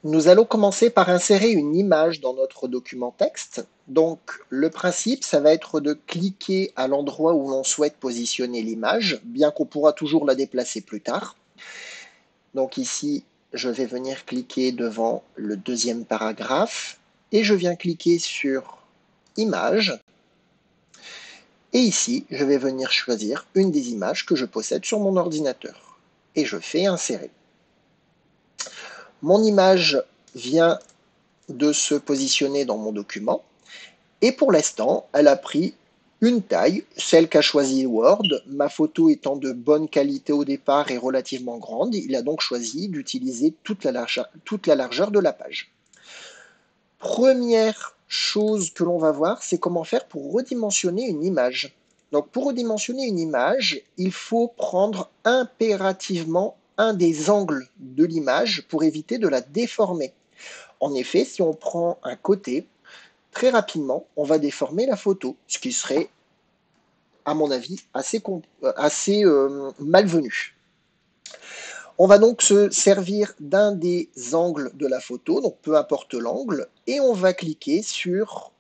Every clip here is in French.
Nous allons commencer par insérer une image dans notre document texte. Donc, le principe, ça va être de cliquer à l'endroit où l'on souhaite positionner l'image, bien qu'on pourra toujours la déplacer plus tard. Donc ici, je vais venir cliquer devant le deuxième paragraphe et je viens cliquer sur Image. Et ici, je vais venir choisir une des images que je possède sur mon ordinateur. Et je fais Insérer. Mon image vient de se positionner dans mon document. Et pour l'instant, elle a pris une taille, celle qu'a choisie Word. Ma photo étant de bonne qualité au départ et relativement grande, il a donc choisi d'utiliser toute la largeur de la page. Première chose que l'on va voir, c'est comment faire pour redimensionner une image. Donc pour redimensionner une image, il faut prendre impérativement un des angles de l'image pour éviter de la déformer. En effet, si on prend un côté, très rapidement, on va déformer la photo, ce qui serait, à mon avis, assez malvenu. On va donc se servir d'un des angles de la photo, donc peu importe l'angle, et on va cliquer sur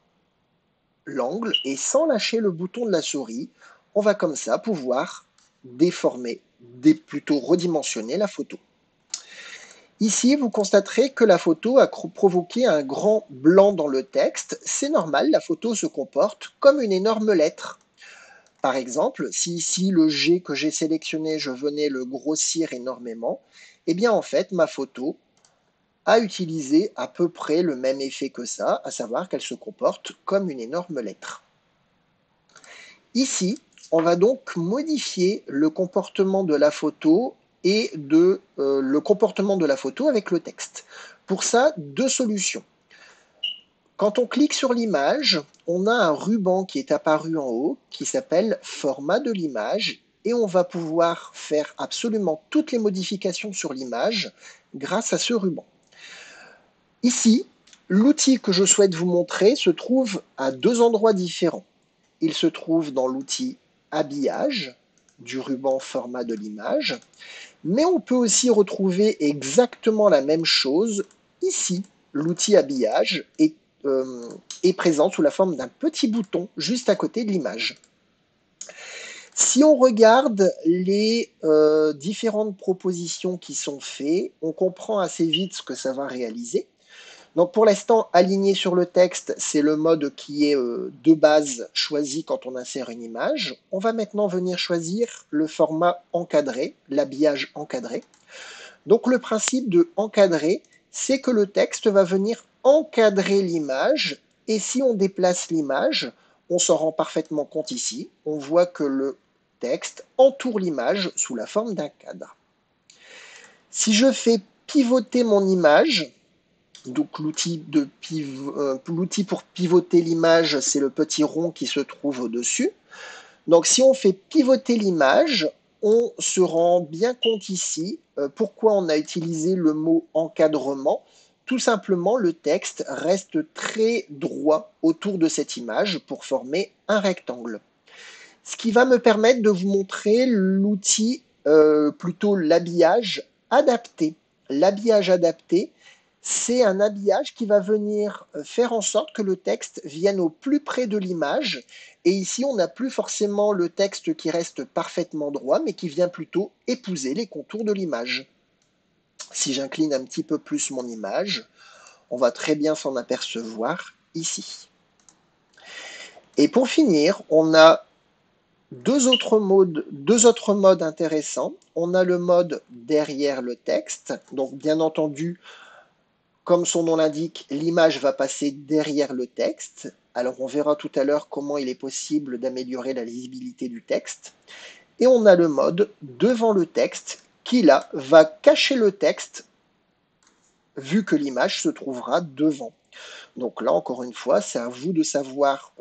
l'angle, et sans lâcher le bouton de la souris, on va comme ça pouvoir déformer, plutôt redimensionner la photo. Ici, vous constaterez que la photo a provoqué un grand blanc dans le texte. C'est normal, la photo se comporte comme une énorme lettre. Par exemple, si ici le G que j'ai sélectionné, je venais le grossir énormément, eh bien en fait, ma photo a utilisé à peu près le même effet que ça, à savoir qu'elle se comporte comme une énorme lettre. Ici, on va donc modifier le comportement de la photo et le comportement de la photo avec le texte. Pour ça, deux solutions. Quand on clique sur l'image, on a un ruban qui est apparu en haut qui s'appelle Format de l'image et on va pouvoir faire absolument toutes les modifications sur l'image grâce à ce ruban. Ici, l'outil que je souhaite vous montrer se trouve à deux endroits différents. Il se trouve dans l'outil Habillage du ruban Format de l'image, mais on peut aussi retrouver exactement la même chose ici. L'outil Habillage est présent sous la forme d'un petit bouton juste à côté de l'image. Si on regarde les différentes propositions qui sont faites, on comprend assez vite ce que ça va réaliser. Donc pour l'instant, aligné sur le texte, c'est le mode qui est de base choisi quand on insère une image. On va maintenant venir choisir le format encadré, l'habillage encadré. Donc le principe de encadrer, c'est que le texte va venir encadrer l'image et si on déplace l'image, on s'en rend parfaitement compte ici. On voit que le texte entoure l'image sous la forme d'un cadre. Si je fais pivoter mon image, donc l'outil pour pivoter l'image, c'est le petit rond qui se trouve au-dessus. Donc si on fait pivoter l'image, on se rend bien compte ici pourquoi on a utilisé le mot encadrement. Tout simplement, le texte reste très droit autour de cette image pour former un rectangle. Ce qui va me permettre de vous montrer l'outil, plutôt l'habillage adapté. L'habillage adapté, c'est un habillage qui va venir faire en sorte que le texte vienne au plus près de l'image. Et ici, on n'a plus forcément le texte qui reste parfaitement droit, mais qui vient plutôt épouser les contours de l'image. Si j'incline un petit peu plus mon image, on va très bien s'en apercevoir ici. Et pour finir, on a deux autres modes intéressants. On a le mode derrière le texte. Donc, bien entendu, comme son nom l'indique, l'image va passer derrière le texte. Alors, on verra tout à l'heure comment il est possible d'améliorer la lisibilité du texte. Et on a le mode devant le texte qui, là, va cacher le texte vu que l'image se trouvera devant. Donc là, encore une fois, c'est à vous de savoir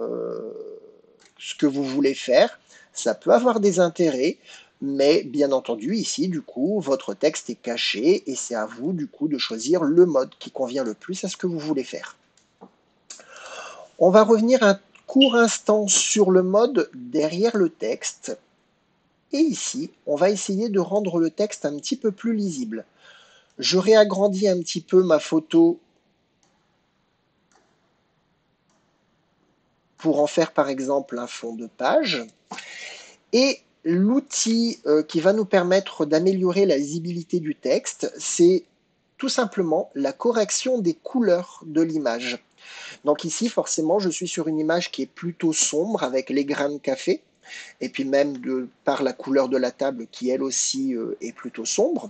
ce que vous voulez faire. Ça peut avoir des intérêts, mais bien entendu, ici, du coup, votre texte est caché et c'est à vous, du coup, de choisir le mode qui convient le plus à ce que vous voulez faire. On va revenir un court instant sur le mode derrière le texte. Et ici, on va essayer de rendre le texte un petit peu plus lisible. Je réagrandis un petit peu ma photo pour en faire par exemple un fond de page. Et l'outil qui va nous permettre d'améliorer la lisibilité du texte, c'est tout simplement la correction des couleurs de l'image. Donc ici, forcément, je suis sur une image qui est plutôt sombre avec les grains de café, et puis même par la couleur de la table qui elle aussi est plutôt sombre.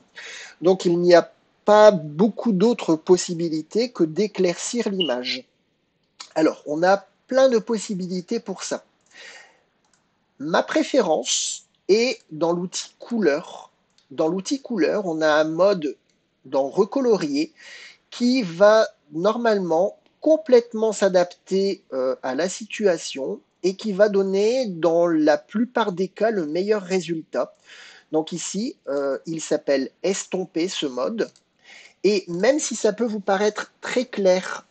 Donc il n'y a pas beaucoup d'autres possibilités que d'éclaircir l'image. Alors, on a plein de possibilités pour ça. Ma préférence est dans l'outil couleur. Dans l'outil couleur, on a un mode dans recolorier qui va normalement complètement s'adapter à la situation et qui va donner dans la plupart des cas le meilleur résultat. Donc ici, il s'appelle estomper ce mode. Et même si ça peut vous paraître très clair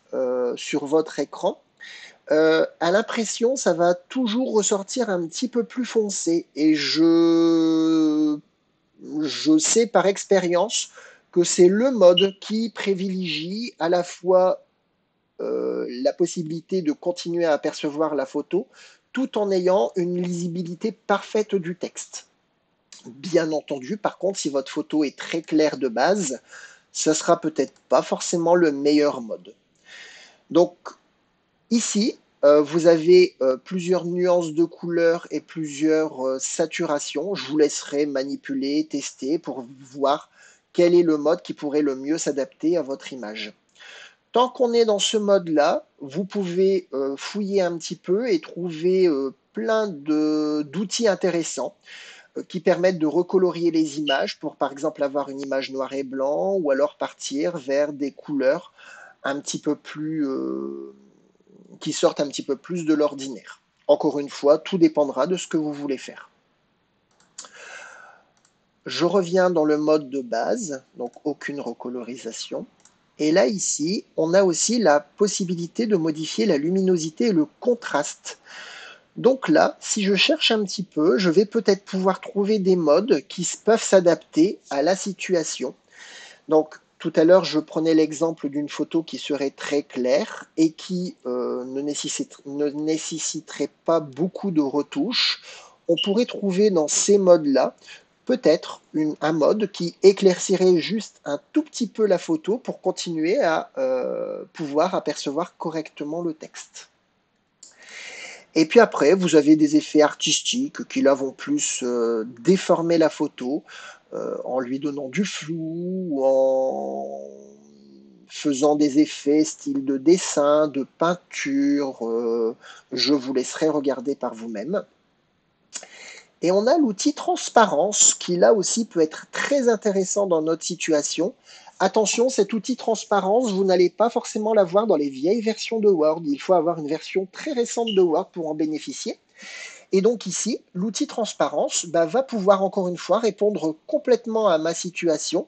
sur votre écran, à l'impression, ça va toujours ressortir un petit peu plus foncé. Et je sais par expérience que c'est le mode qui privilégie à la fois la possibilité de continuer à apercevoir la photo tout en ayant une lisibilité parfaite du texte. Bien entendu, par contre, si votre photo est très claire de base, ce sera peut-être pas forcément le meilleur mode. Donc ici, vous avez plusieurs nuances de couleurs et plusieurs saturations. Je vous laisserai manipuler, tester pour voir quel est le mode qui pourrait le mieux s'adapter à votre image. Tant qu'on est dans ce mode-là, vous pouvez fouiller un petit peu et trouver plein d'outils intéressants qui permettent de recolorier les images pour par exemple avoir une image noir et blanc ou alors partir vers des couleurs un petit peu plus qui sortent un petit peu plus de l'ordinaire. Encore une fois, tout dépendra de ce que vous voulez faire. Je reviens dans le mode de base, donc aucune recolorisation. Et là, ici, on a aussi la possibilité de modifier la luminosité et le contraste. Donc là, si je cherche un petit peu, je vais peut-être pouvoir trouver des modes qui peuvent s'adapter à la situation. Donc, tout à l'heure, je prenais l'exemple d'une photo qui serait très claire et qui ne nécessiterait pas beaucoup de retouches. On pourrait trouver dans ces modes-là peut-être un mode qui éclaircirait juste un tout petit peu la photo pour continuer à pouvoir apercevoir correctement le texte. Et puis après, vous avez des effets artistiques qui là vont plus déformer la photo en lui donnant du flou ou en faisant des effets style de dessin, de peinture. Je vous laisserai regarder par vous-même. Et on a l'outil transparence qui là aussi peut être très intéressant dans notre situation. Attention, cet outil transparence, vous n'allez pas forcément l'avoir dans les vieilles versions de Word. Il faut avoir une version très récente de Word pour en bénéficier. Et donc ici, l'outil transparence va pouvoir encore une fois répondre complètement à ma situation.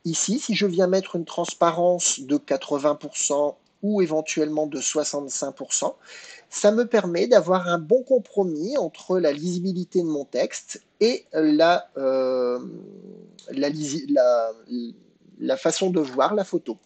Ici, si je viens mettre une transparence de 80% ou éventuellement de 65%, ça me permet d'avoir un bon compromis entre la lisibilité de mon texte et la façon de voir la photo.